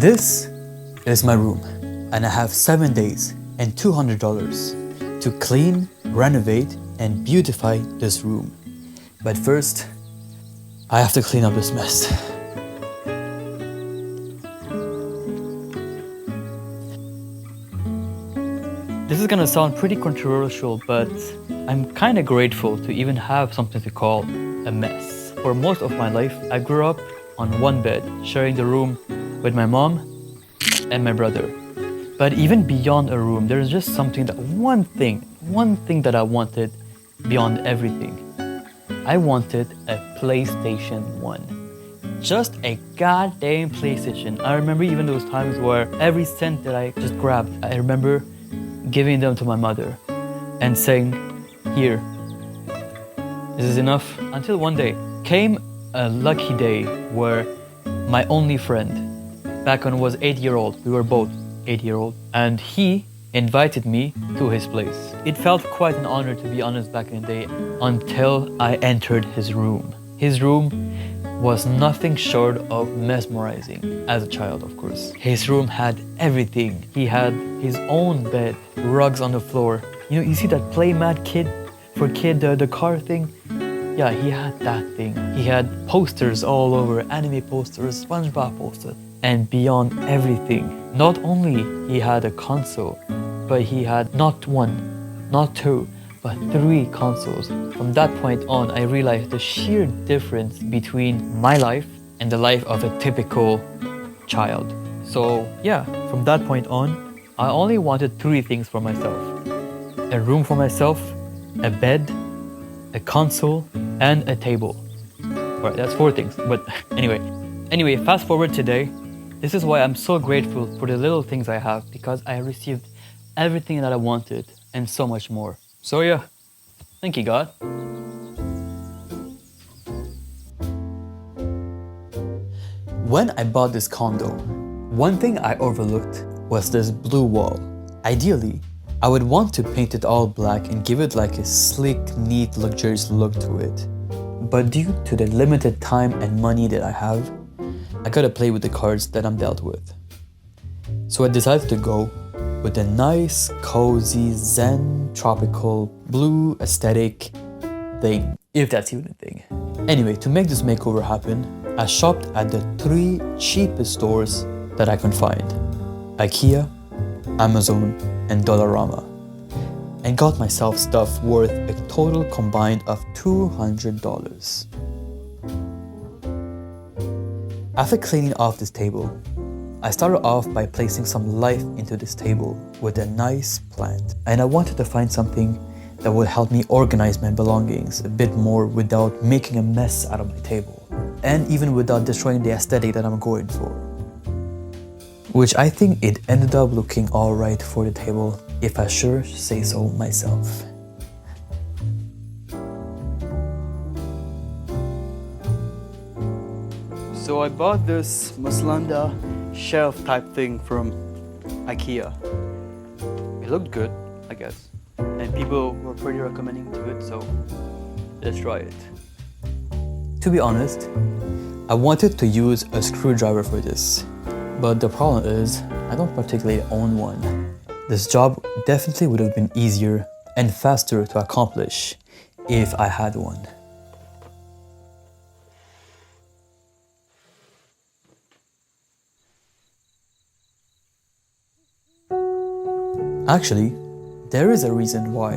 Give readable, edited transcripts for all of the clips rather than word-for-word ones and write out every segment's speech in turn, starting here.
This is my room, and I have 7 days and $200 to clean, renovate, and beautify this room. But first, I have to clean up this mess. This is gonna sound pretty controversial, but I'm kinda grateful to even have something to call a mess. For most of my life, I grew up on one bed, sharing the room with my mom and my brother. But even beyond a room, there's just something that one thing that I wanted beyond everything. I wanted a PlayStation 1. Just a goddamn PlayStation. I remember even those times where every cent that I just grabbed, I remember giving them to my mother and saying, "Here, this is enough." Until one day came a lucky day where my only friend, back when I was 8-year-old, we were both 8-year-old, and he invited me to his place. It felt quite an honor, to be honest, back in the day, until I entered his room. His room was nothing short of mesmerizing, as a child, of course. His room had everything. He had his own bed, rugs on the floor. You see that playmat the car thing? Yeah, he had that thing. He had posters all over, anime posters, SpongeBob posters. And beyond everything, not only he had a console, but he had not one, not two, but 3 consoles. From that point on, I realized the sheer difference between my life and the life of a typical child. So yeah, from that point on, I only wanted 3 things for myself. A room for myself, a bed, a console, and a table. Alright, that's 4 things, but anyway, fast forward today. This is why I'm so grateful for the little things I have, because I received everything that I wanted and so much more. So yeah, thank you, God. When I bought this condo, one thing I overlooked was this blue wall. Ideally, I would want to paint it all black and give it like a sleek, neat, luxurious look to it. But due to the limited time and money that I have, I gotta play with the cards that I'm dealt with. So I decided to go with a nice, cozy, zen, tropical, blue aesthetic thing, if that's even a thing. Anyway, to make this makeover happen, I shopped at the 3 cheapest stores that I could find: IKEA, Amazon, and Dollarama, and got myself stuff worth a total combined of $200. After cleaning off this table, I started off by placing some life into this table with a nice plant. And I wanted to find something that would help me organize my belongings a bit more without making a mess out of my table. And even without destroying the aesthetic that I'm going for. Which I think it ended up looking alright for the table, if I sure say so myself. So I bought this Maslanda shelf type thing from IKEA. It looked good, I guess. And people were pretty recommending to it, so let's try it. To be honest, I wanted to use a screwdriver for this, but the problem is I don't particularly own one. This job definitely would have been easier and faster to accomplish if I had one. Actually, there is a reason why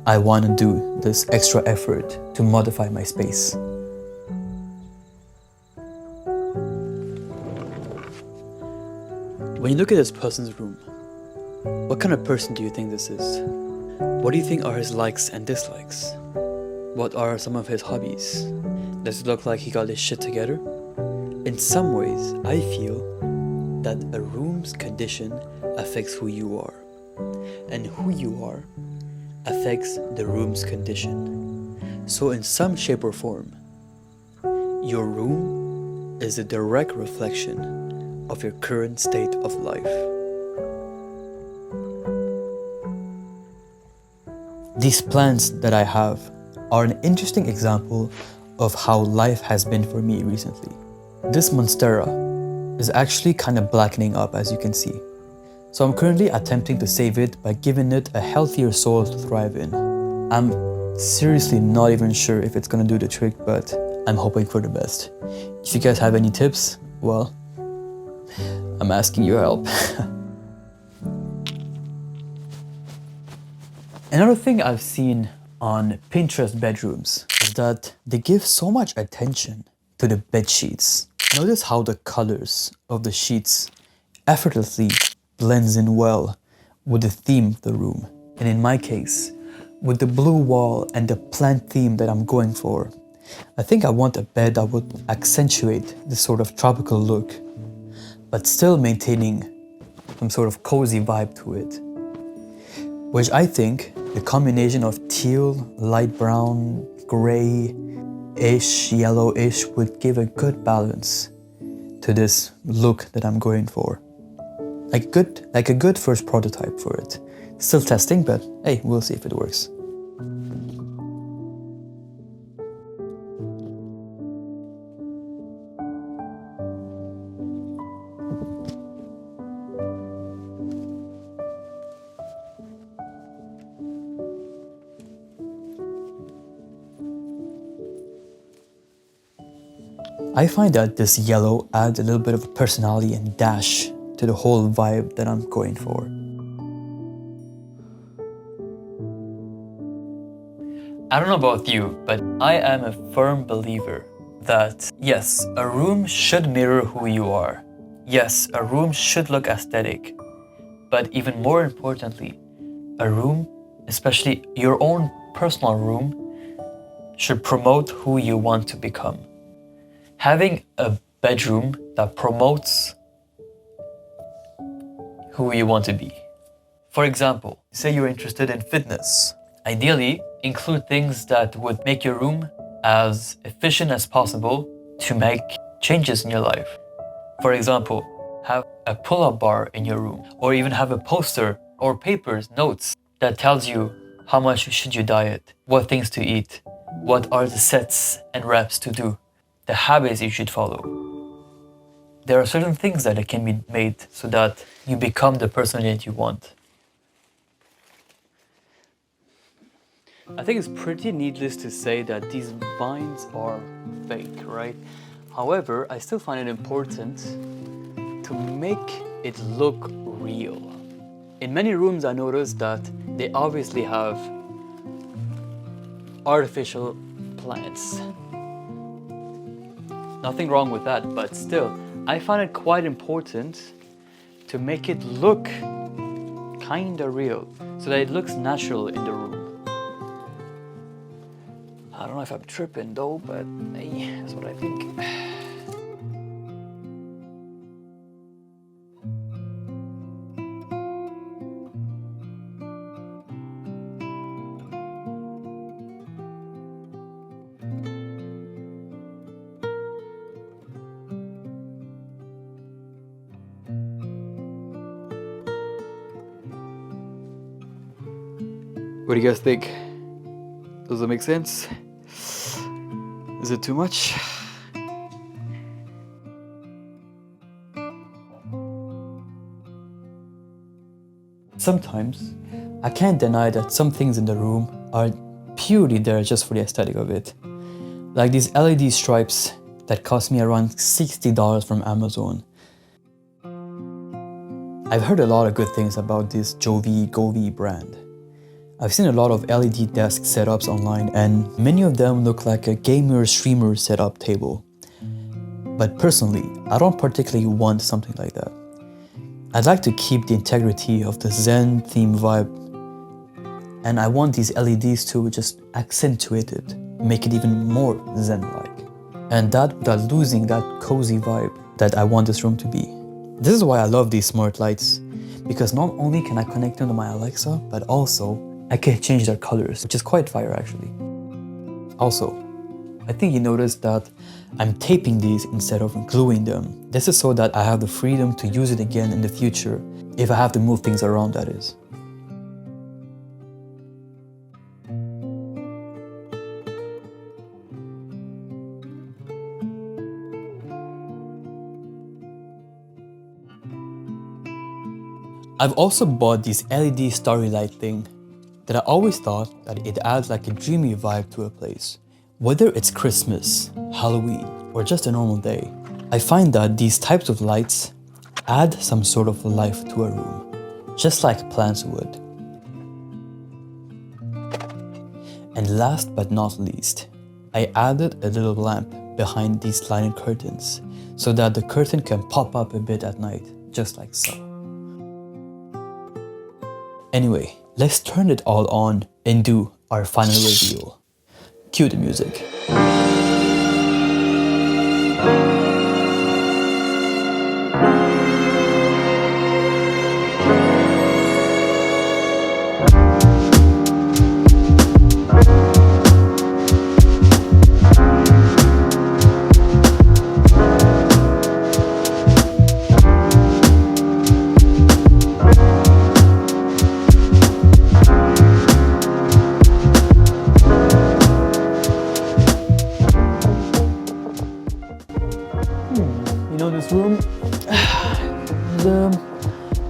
I want to do this extra effort to modify my space. When you look at this person's room, what kind of person do you think this is? What do you think are his likes and dislikes? What are some of his hobbies? Does it look like he got his shit together? In some ways, I feel that a room's condition affects who you are. And who you are affects the room's condition. So in some shape or form, your room is a direct reflection of your current state of life. These plants that I have are an interesting example of how life has been for me recently. This monstera is actually kind of blackening up, as you can see. So I'm currently attempting to save it by giving it a healthier soil to thrive in. I'm seriously not even sure if it's gonna do the trick, but I'm hoping for the best. If you guys have any tips, well, I'm asking your help. Another thing I've seen on Pinterest bedrooms is that they give so much attention to the bed sheets. Notice how the colors of the sheets effortlessly blends in well with the theme of the room. And in my case, with the blue wall and the plant theme that I'm going for, I think I want a bed that would accentuate this sort of tropical look, but still maintaining some sort of cozy vibe to it. Which I think the combination of teal, light brown, gray-ish, yellowish would give a good balance to this look that I'm going for. Like a good first prototype for it. Still testing, but hey, we'll see if it works. I find that this yellow adds a little bit of personality and dash to the whole vibe that I'm going for. I don't know about you, but I am a firm believer that yes, a room should mirror who you are. Yes, a room should look aesthetic. But even more importantly, a room, especially your own personal room, should promote who you want to become. Having a bedroom that promotes who you want to be. For example, say you're interested in fitness. Ideally, include things that would make your room as efficient as possible to make changes in your life. For example, have a pull-up bar in your room, or even have a poster or papers, notes that tells you how much should you diet, what things to eat, what are the sets and reps to do, the habits you should follow. There are certain things that can be made so that you become the person that you want. I think it's pretty needless to say that these vines are fake, right? However, I still find it important to make it look real. In many rooms, I noticed that they obviously have artificial plants. Nothing wrong with that, but still, I find it quite important to make it look kinda real, so that it looks natural in the room. I don't know if I'm tripping though, but hey, that's what I think. What do you guys think? Does it make sense? Is it too much? Sometimes, I can't deny that some things in the room are purely there just for the aesthetic of it. Like these LED stripes that cost me around $60 from Amazon. I've heard a lot of good things about this Govee brand. I've seen a lot of LED desk setups online, and many of them look like a gamer streamer setup table. But personally, I don't particularly want something like that. I'd like to keep the integrity of the Zen theme vibe, and I want these LEDs to just accentuate it, make it even more Zen-like. And that without losing that cozy vibe that I want this room to be. This is why I love these smart lights, because not only can I connect them to my Alexa, but also I can change their colors, which is quite fire actually. Also, I think you noticed that I'm taping these instead of gluing them. This is so that I have the freedom to use it again in the future, if I have to move things around, that is. I've also bought these LED starry light thing that I always thought that it adds like a dreamy vibe to a place. Whether it's Christmas, Halloween, or just a normal day, I find that these types of lights add some sort of life to a room, just like plants would. And last but not least, I added a little lamp behind these linen curtains so that the curtain can pop up a bit at night, just like so. Anyway, let's turn it all on and do our final reveal. Cue the music. This room is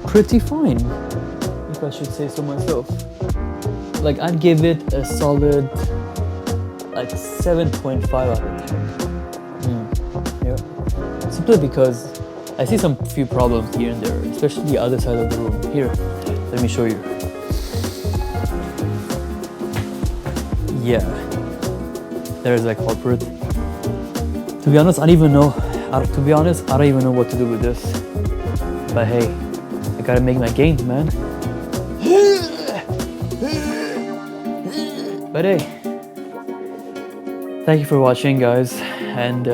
pretty fine, if I should say so myself. Like, I'd give it a solid like 7.5 out of 10. Yeah. Simply because I see some few problems here and there, especially the other side of the room. Here, let me show you. Yeah, there's a culprit. To be honest, I don't even know what to do with this. But hey, I gotta make my gains, man. But hey, thank you for watching, guys, and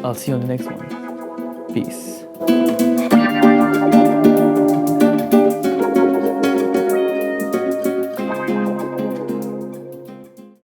I'll see you on the next one. Peace.